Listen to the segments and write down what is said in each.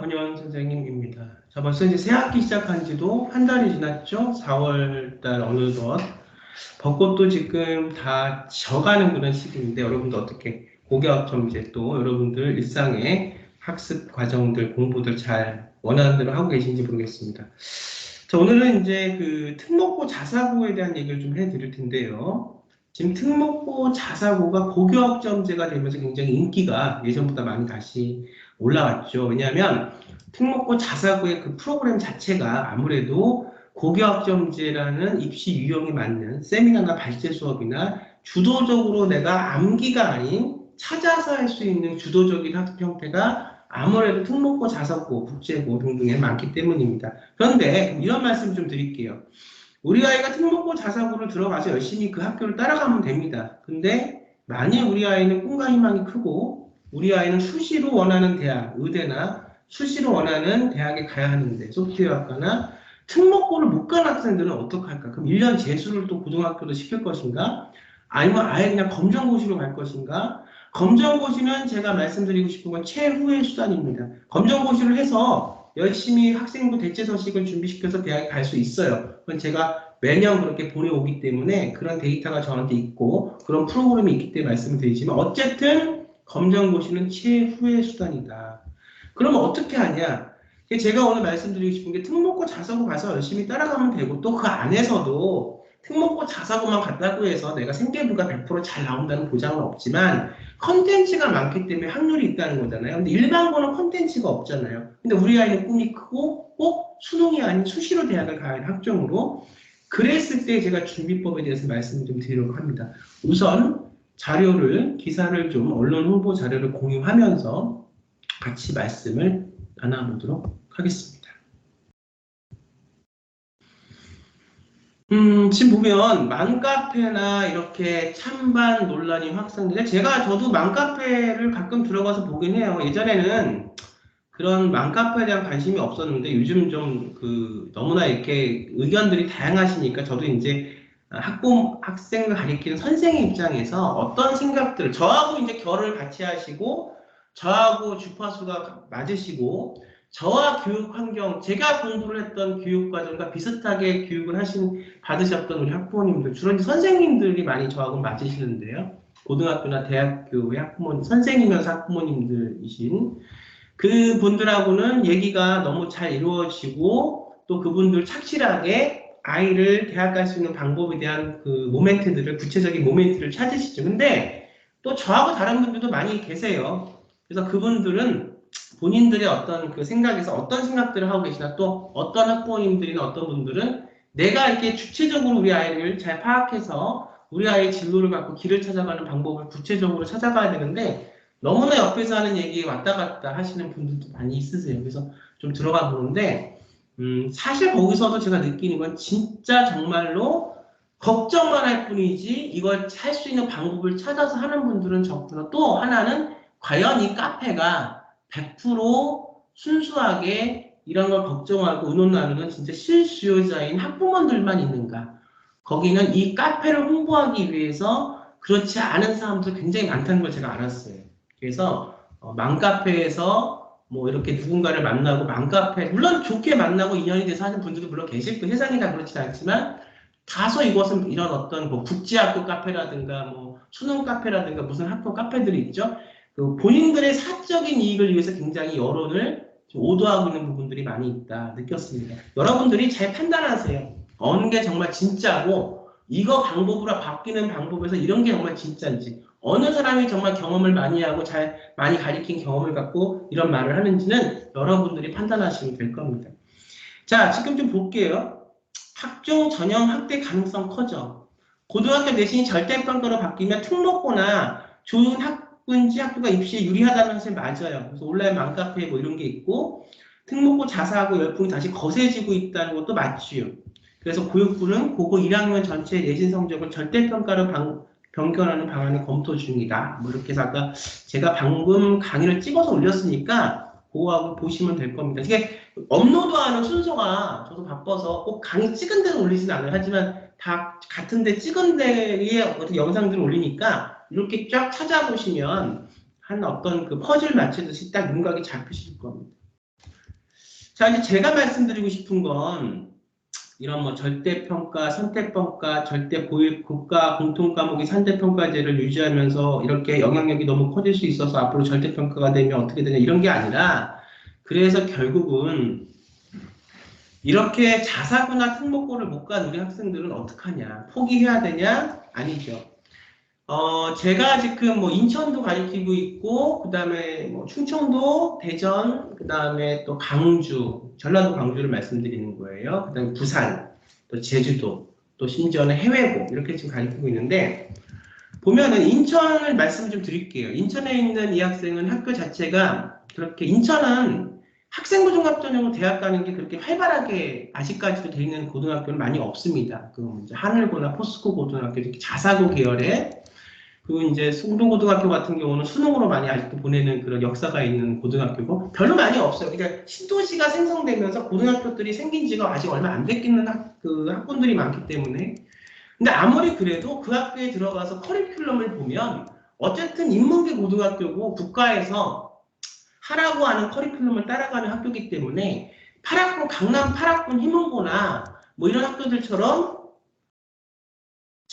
권현 선생님입니다. 자, 벌써 이제 새 학기 시작한 지도 한 달이 지났죠? 4월 달 어느덧. 벚꽃도 지금 다 져가는 그런 시기인데, 여러분들 어떻게 고교학점 이제 또 여러분들 일상의 학습 과정들, 공부들 잘 원하는 대로 하고 계신지 모르겠습니다. 자, 오늘은 이제 그 특목고 자사고에 대한 얘기를 좀 해드릴 텐데요. 지금 특목고 자사고가 고교학점제가 되면서 굉장히 인기가 예전보다 많이 다시 올라왔죠. 왜냐하면 특목고 자사고의 그 프로그램 자체가 아무래도 고교학점제라는 입시 유형에 맞는 세미나나 발제 수업이나 주도적으로 내가 암기가 아닌 찾아서 할 수 있는 주도적인 학습 형태가 아무래도 특목고, 자사고, 국제고 등등에 많기 때문입니다. 그런데 이런 말씀 좀 드릴게요. 우리 아이가 특목고, 자사고를 들어가서 열심히 그 학교를 따라가면 됩니다. 근데 만약 우리 아이는 꿈과 희망이 크고 우리 아이는 수시로 원하는 대학, 의대나 수시로 원하는 대학에 가야 하는데 소프트웨어학과나 특목고를 못 간 학생들은 어떡할까? 그럼 1년 재수를 또 고등학교도 시킬 것인가? 아니면 아예 그냥 검정고시로 갈 것인가? 검정고시는 제가 말씀드리고 싶은 건 최후의 수단입니다. 검정고시를 해서 열심히 학생부 대체 서식을 준비시켜서 대학에 갈 수 있어요. 그건 제가 매년 그렇게 보내오기 때문에 그런 데이터가 저한테 있고 그런 프로그램이 있기 때문에 말씀을 드리지만 어쨌든 검정고시는 최후의 수단이다. 그러면 어떻게 하냐? 제가 오늘 말씀드리고 싶은 게 특목고 자사고 가서 열심히 따라가면 되고 또 그 안에서도 특목고 자사고만 갔다고 해서 내가 생계부가 100% 잘 나온다는 보장은 없지만 컨텐츠가 많기 때문에 확률이 있다는 거잖아요. 근데 일반고는 컨텐츠가 없잖아요. 근데 우리 아이는 꿈이 크고 꼭 수능이 아닌 수시로 대학을 가야 하는 학종으로 그랬을 때 제가 준비법에 대해서 말씀을 좀 드리려고 합니다. 우선 자료를, 기사를 좀 언론 홍보 자료를 공유하면서 같이 말씀을 나눠보도록 하겠습니다. 지금 보면 맘카페나 이렇게 찬반 논란이 확산되는데 저도 맘카페를 가끔 들어가서 보긴 해요. 예전에는 그런 맘카페에 대한 관심이 없었는데 요즘 좀 너무나 이렇게 의견들이 다양하시니까 저도 이제 학생을 가리키는 선생의 입장에서 어떤 생각들을 저하고 이제 결을 같이 하시고 저하고 주파수가 맞으시고 저와 교육 환경, 제가 공부를 했던 교육 과정과 비슷하게 교육을 받으셨던 우리 학부모님들, 주로 이제 선생님들이 많이 저하고 맞으시는데요. 고등학교나 대학교의 학부모님, 선생님이면서 학부모님들이신 그 분들하고는 얘기가 너무 잘 이루어지고 또 그분들 착실하게 아이를 대학 갈 수 있는 방법에 대한 그 모멘트들을, 구체적인 모멘트를 찾으시죠. 근데 또 저하고 다른 분들도 많이 계세요. 그래서 그분들은 본인들의 어떤 그 생각에서 어떤 생각들을 하고 계시나 또 어떤 학부모님들이나 어떤 분들은 내가 이렇게 주체적으로 우리 아이를 잘 파악해서 우리 아이의 진로를 갖고 길을 찾아가는 방법을 구체적으로 찾아가야 되는데 너무나 옆에서 하는 얘기에 왔다 갔다 하시는 분들도 많이 있으세요. 그래서 좀 들어가 보는데 사실 거기서도 제가 느끼는 건 진짜 정말로 걱정만 할 뿐이지 이걸 할 수 있는 방법을 찾아서 하는 분들은 적구나. 또 하나는 과연 이 카페가 100% 순수하게 이런 걸 걱정하고 의논 나누는 진짜 실수요자인 학부모들만 있는가. 거기는 이 카페를 홍보하기 위해서 그렇지 않은 사람들 굉장히 많다는 걸 제가 알았어요. 그래서 맘카페에서 뭐 이렇게 누군가를 만나고 맘카페 물론 좋게 만나고 인연이 돼서 하는 분들도 물론 계실 거예요. 세상이 다 그렇진 않지만 다소 이것은 이런 어떤 뭐 국제학교 카페라든가 뭐 수능 카페라든가 무슨 학교 카페들이 있죠. 그 본인들의 사적인 이익을 위해서 굉장히 여론을 오도하고 있는 부분들이 많이 있다 느꼈습니다. 여러분들이 잘 판단하세요. 어느 게 정말 진짜고 이거 방법으로 바뀌는 방법에서 이런 게 정말 진짜인지 어느 사람이 정말 경험을 많이 하고 많이 가리킨 경험을 갖고 이런 말을 하는지는 여러분들이 판단하시면 될 겁니다. 자, 지금 좀 볼게요. 학종 전형 학대 가능성 커져. 고등학교 내신이 절대평가로 바뀌면 특목고나 좋은 학군지 학교가 입시에 유리하다는 것이 맞아요. 그래서 온라인 맘카페 뭐 이런 게 있고 특목고 자사하고 열풍이 다시 거세지고 있다는 것도 맞지요. 그래서 교육부는 고고 1학년 전체 내신 성적을 절대평가로 변경하는 방안을 검토 중이다. 뭐 이렇게 해서 아까 제가 방금 강의를 찍어서 올렸으니까 그거하고 보시면 될 겁니다. 이게 업로드하는 순서가 저도 바빠서 꼭 강의 찍은 데는 올리진 않아요. 하지만 다 같은데 찍은 데에 어떤 영상들을 올리니까 이렇게 쫙 찾아보시면 한 어떤 그 퍼즐 맞추듯이 딱 윤곽이 잡히실 겁니다. 자, 이제 제가 말씀드리고 싶은 건 이런 뭐 절대평가, 선택평가, 절대 고일 국가 공통과목이 산대평가제를 유지하면서 이렇게 영향력이 너무 커질 수 있어서 앞으로 절대평가가 되면 어떻게 되냐 이런 게 아니라 그래서 결국은 이렇게 자사고나 특목고를 못 간 우리 학생들은 어떡하냐? 포기해야 되냐? 아니죠. 제가 지금 뭐 인천도 가르치고 있고, 그 다음에 뭐 충청도, 대전, 그 다음에 또 강주, 전라도 강주를 말씀드리는 거예요. 그 다음에 부산, 또 제주도, 또 심지어는 해외고, 이렇게 지금 가르치고 있는데, 보면은 인천을 말씀 좀 드릴게요. 인천에 있는 이 학생은 학교 자체가 그렇게, 인천은 학생부 종합 전형으로 대학 가는 게 그렇게 활발하게 아직까지도 돼 있는 고등학교는 많이 없습니다. 그 이제 하늘고나 포스코 고등학교, 이렇게 자사고 계열의 그리고 이제 송동고등학교 같은 경우는 수능으로 많이 아직도 보내는 그런 역사가 있는 고등학교고 별로 많이 없어요. 그러니까 신도시가 생성되면서 고등학교들이 생긴 지가 아직 얼마 안 됐기는 학군들이 많기 때문에 근데 아무리 그래도 그 학교에 들어가서 커리큘럼을 보면 어쨌든 인문계 고등학교고 국가에서 하라고 하는 커리큘럼을 따라가는 학교이기 때문에 8학군 강남 8학군 희문고나 뭐 이런 학교들처럼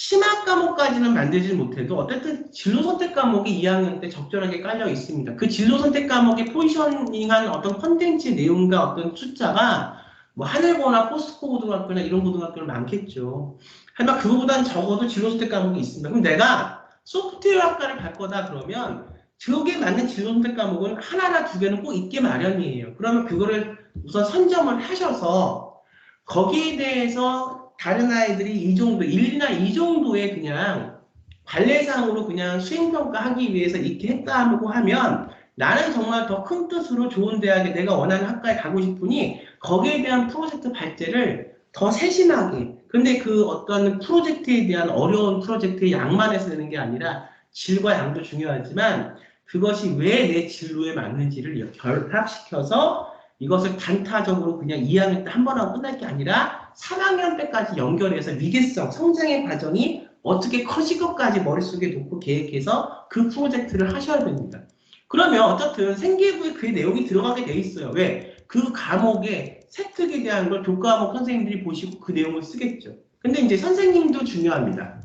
심화 과목까지는 만들지 못해도 어쨌든 진로 선택 과목이 2학년 때 적절하게 깔려 있습니다. 그 진로 선택 과목의 포지셔닝한 어떤 컨텐츠 내용과 어떤 숫자가 뭐 하늘고나 포스코 고등학교나 이런 고등학교는 많겠죠. 하지만 그거보다는 적어도 진로 선택 과목이 있습니다. 그럼 내가 소프트웨어 학과를 갈 거다 그러면 저게 맞는 진로 선택 과목은 하나나 두 개는 꼭 있게 마련이에요. 그러면 그거를 우선 선점을 하셔서 거기에 대해서 다른 아이들이 이 정도, 1이나 2 정도의 그냥 관례상으로 그냥 수행평가하기 위해서 이렇게 했다고 하면 나는 정말 더 큰 뜻으로 좋은 대학에 내가 원하는 학과에 가고 싶으니 거기에 대한 프로젝트 발제를 더 세심하게 근데 그 어떤 프로젝트에 대한 어려운 프로젝트의 양만 해서 되는 게 아니라 질과 양도 중요하지만 그것이 왜 내 진로에 맞는지를 결합시켜서 이것을 단타적으로 그냥 2학년 때 한 번 하고 끝날 게 아니라 3학년 때까지 연결해서 위계성, 성장의 과정이 어떻게 커질 것까지 머릿속에 놓고 계획해서 그 프로젝트를 하셔야 됩니다. 그러면 어쨌든 생기부에 그 내용이 들어가게 돼 있어요. 왜? 그 과목의 세특에 대한 걸 교과목 선생님들이 보시고 그 내용을 쓰겠죠. 근데 이제 선생님도 중요합니다.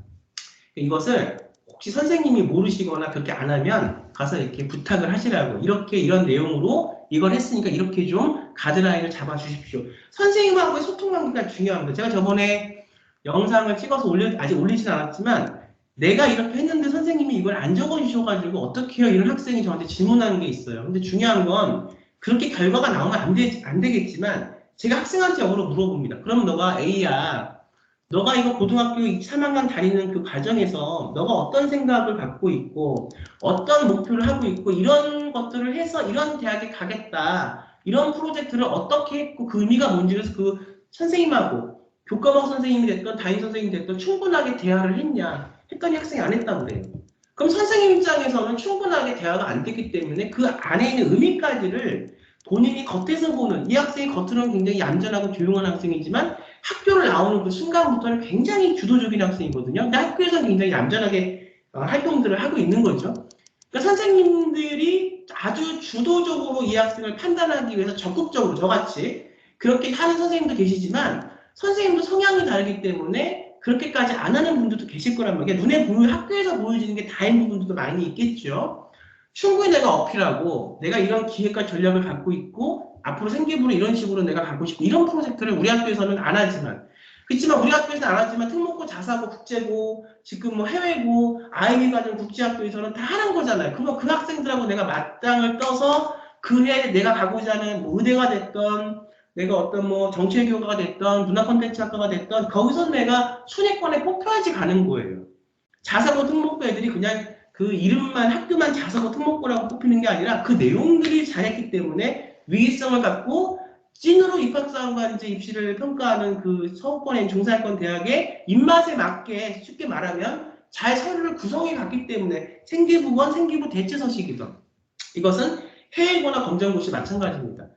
이것을 혹시 선생님이 모르시거나 그렇게 안 하면 가서 이렇게 부탁을 하시라고 이렇게 이런 내용으로 이걸 했으니까 이렇게 좀 가드라인을 잡아 주십시오. 선생님하고의 소통 관계가 중요합니다. 제가 저번에 영상을 찍어서 아직 올리진 않았지만 내가 이렇게 했는데 선생님이 이걸 안 적어 주셔가지고 어떻게 해요? 이런 학생이 저한테 질문하는 게 있어요. 근데 중요한 건 그렇게 결과가 나오면 안 되겠지만 제가 학생한테 역으로 물어봅니다. 그럼 너가 A야. 너가 이거 고등학교 3학년 다니는 그 과정에서 너가 어떤 생각을 갖고 있고 어떤 목표를 하고 있고 이런 것들을 해서 이런 대학에 가겠다. 이런 프로젝트를 어떻게 했고 그 의미가 뭔지를 그 선생님하고 교과목 선생님이 됐던 담임 선생님이 됐던 충분하게 대화를 했냐 했더니 학생이 안 했다고 그래요. 그럼 선생님 입장에서는 충분하게 대화가 안 됐기 때문에 그 안에 있는 의미까지를 본인이 겉에서 보는 이 학생이 겉으로는 굉장히 얌전하고 조용한 학생이지만 학교를 나오는 그 순간부터는 굉장히 주도적인 학생이거든요. 근데 학교에서 굉장히 얌전하게 활동들을 하고 있는 거죠. 그러니까 선생님들이 아주 주도적으로 이 학생을 판단하기 위해서 적극적으로 저같이 그렇게 하는 선생님도 계시지만 선생님도 성향이 다르기 때문에 그렇게까지 안 하는 분들도 계실 거란 말이에요. 눈에 학교에서 보여지는 게 다인 부분들도 많이 있겠죠. 충분히 내가 어필하고 내가 이런 기획과 전략을 갖고 있고 앞으로 생계부로 이런 식으로 내가 갖고 싶고 이런 프로젝트를 우리 학교에서는 안 하지만 그렇지만 우리 학교에서는 안 하지만 특목고, 자사고, 국제고 지금 뭐 해외고 아이비 과정 국제학교에서는 다 하는 거잖아요. 그럼 그 학생들하고 내가 맞짱을 떠서 그해 내가 가고자 하는 뭐 의대가 됐던 내가 어떤 뭐 정치외교과가 됐던 문화 콘텐츠 학과가 됐던 거기서 내가 순위권에 뽑혀야지 가는 거예요. 자사고 특목고 애들이 그냥 그 이름만 학교만 자사고 특목고라고 뽑히는 게 아니라 그 내용들이 잘했기 때문에 위기성을 갖고 찐으로 입학사원과 이제 입시를 평가하는 그 서구권의 중산권 대학의 입맛에 맞게 쉽게 말하면 잘 서류를 구성해 갔기 때문에 생기부건 생기부 대체서식이든 이것은 해외고나 검정고시 마찬가지입니다.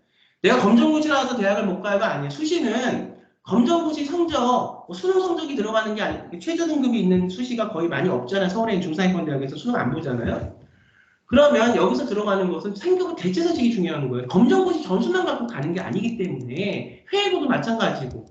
내가 검정고시 나와서 대학을 못 가요가 아니에요. 수시는 검정고시 성적, 수능 성적이 들어가는 게 아니고 최저 등급이 있는 수시가 거의 많이 없잖아요. 서울에 있는 중상위권 대학에서 수능 안 보잖아요. 그러면 여기서 들어가는 것은 생각은 대체사직이 중요한 거예요. 검정고시 점수만 갖고 가는 게 아니기 때문에 회계고도 마찬가지고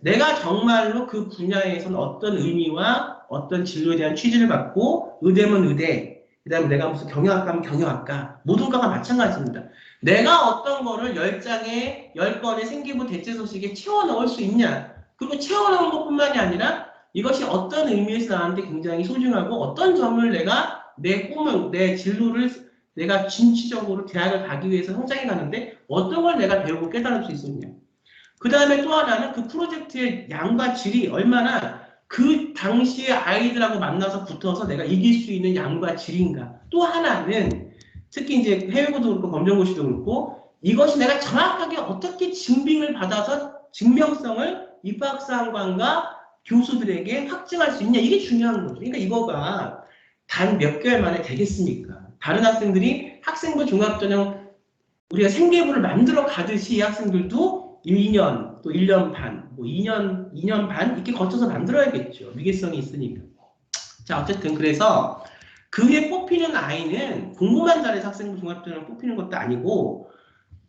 내가 정말로 그 분야에서는 어떤 의미와 어떤 진로에 대한 취지를 갖고 의대면 의대, 그 다음에 내가 무슨 경영학과면 경영학과, 모든 과가 마찬가지입니다. 내가 어떤 거를 10장에 10건의 생기부 대체소식에 채워 넣을 수 있냐, 그리고 채워 넣은 것뿐만이 아니라 이것이 어떤 의미에서 나한테 굉장히 소중하고 어떤 점을 내가 내 꿈을, 내 진로를 내가 진취적으로 대학을 가기 위해서 성장해 가는데 어떤 걸 내가 배우고 깨달을 수 있었냐. 그 다음에 또 하나는 그 프로젝트의 양과 질이 얼마나 그 당시에 아이들하고 만나서 붙어서 내가 이길 수 있는 양과 질인가. 또 하나는 특히 이제 해외고도 그렇고 검정고시도 그렇고 이것이 내가 정확하게 어떻게 증빙을 받아서 증명성을 입학사관과 교수들에게 확증할 수 있냐. 이게 중요한 거죠. 그러니까 이거가 단 몇 개월 만에 되겠습니까? 다른 학생들이 학생부 종합전형 우리가 생계부를 만들어 가듯이 이 학생들도 1년, 또 1년 반, 뭐 2년 반 이렇게 거쳐서 만들어야겠죠. 위계성이 있으니까. 자, 어쨌든 그래서 그 위에 뽑히는 아이는 공부만 잘해서 학생부 종합전형 뽑히는 것도 아니고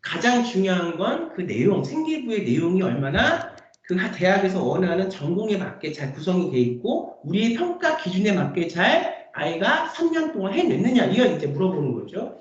가장 중요한 건 그 내용, 생계부의 내용이 얼마나 그 대학에서 원하는 전공에 맞게 잘 구성이 돼 있고 우리의 평가 기준에 맞게 잘 아이가 3년 동안 해냈느냐 이걸 이제 물어보는 거죠.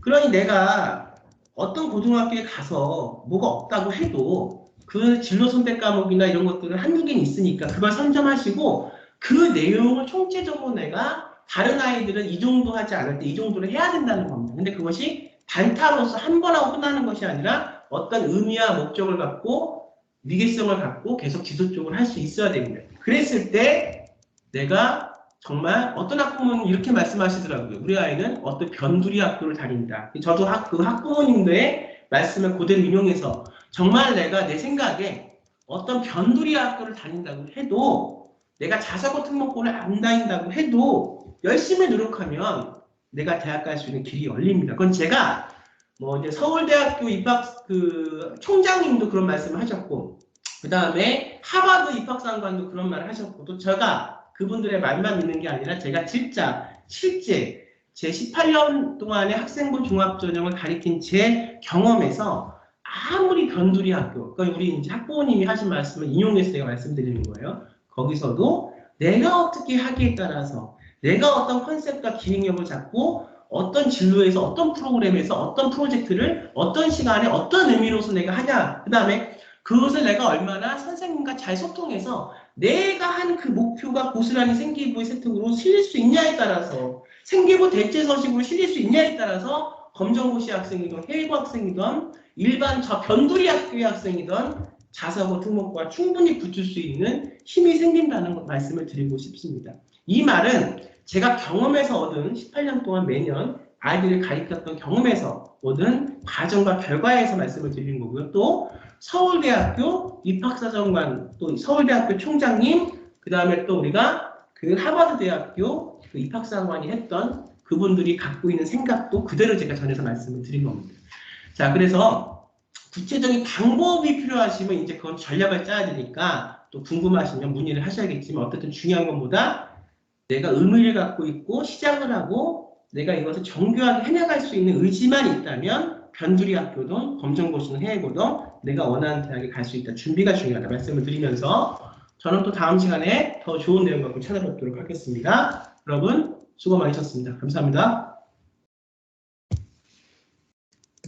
그러니 내가 어떤 고등학교에 가서 뭐가 없다고 해도 그 진로 선택 과목이나 이런 것들은 한두 개는 있으니까 그걸 선점하시고 그 내용을 총체적으로 내가 다른 아이들은 이 정도 하지 않을 때 이 정도를 해야 된다는 겁니다. 근데 그것이 단타로서 한 번 하고 끝나는 것이 아니라 어떤 의미와 목적을 갖고 위계성을 갖고 계속 지속적으로 할 수 있어야 됩니다. 그랬을 때 내가 정말 어떤 학부모는 이렇게 말씀하시더라고요. 우리 아이는 어떤 변두리 학교를 다닌다. 저도 그 학부모님들의 말씀을 그대로 인용해서 정말 내가 내 생각에 어떤 변두리 학교를 다닌다고 해도 내가 자사고 특목고를 안 다닌다고 해도 열심히 노력하면 내가 대학 갈 수 있는 길이 열립니다. 그건 제가 뭐 이제 서울대학교 입학 그 총장님도 그런 말씀을 하셨고 그 다음에 하버드 입학상관도 그런 말을 하셨고 또 제가 그분들의 말만 있는 게 아니라 제가 진짜 실제 제 18년 동안의 학생부 종합전형을 가리킨 제 경험에서 아무리 변두리 학교, 그러니까 우리 이제 학부모님이 하신 말씀을 인용해서 제가 말씀드리는 거예요. 거기서도 내가 어떻게 하기에 따라서 내가 어떤 컨셉과 기획력을 잡고 어떤 진로에서 어떤 프로그램에서 어떤 프로젝트를 어떤 시간에 어떤 의미로서 내가 하냐. 그 다음에 그것을 내가 얼마나 선생님과 잘 소통해서 내가 한 그 목표가 고스란히 생계부의 세특으로 실릴 수 있냐에 따라서 생계부 대체 서식으로 실릴 수 있냐에 따라서 검정고시 학생이든 해외고 학생이든 일반 저 변두리 학교의 학생이든 자사고 특목고와 충분히 붙을 수 있는 힘이 생긴다는 말씀을 드리고 싶습니다. 이 말은 제가 경험에서 얻은 18년 동안 매년 아이들을 가르쳤던 경험에서 얻은 과정과 결과에서 말씀을 드리는 거고요. 또 서울대학교 입학사정관, 또 서울대학교 총장님, 그 다음에 또 우리가 그 하버드대학교 그 입학사관이 했던 그분들이 갖고 있는 생각도 그대로 제가 전해서 말씀을 드린 겁니다. 자, 그래서 구체적인 방법이 필요하시면 이제 그건 전략을 짜야 되니까 또 궁금하시면 문의를 하셔야겠지만 어쨌든 중요한 것보다 내가 의미를 갖고 있고 시작을 하고 내가 이것을 정교하게 해나갈 수 있는 의지만 있다면 변두리 학교든 검정고시든 해외고든 내가 원하는 대학에 갈 수 있다. 준비가 중요하다 말씀을 드리면서 저는 또 다음 시간에 더 좋은 내용 갖고 찾아뵙도록 하겠습니다. 여러분 수고 많으셨습니다. 감사합니다.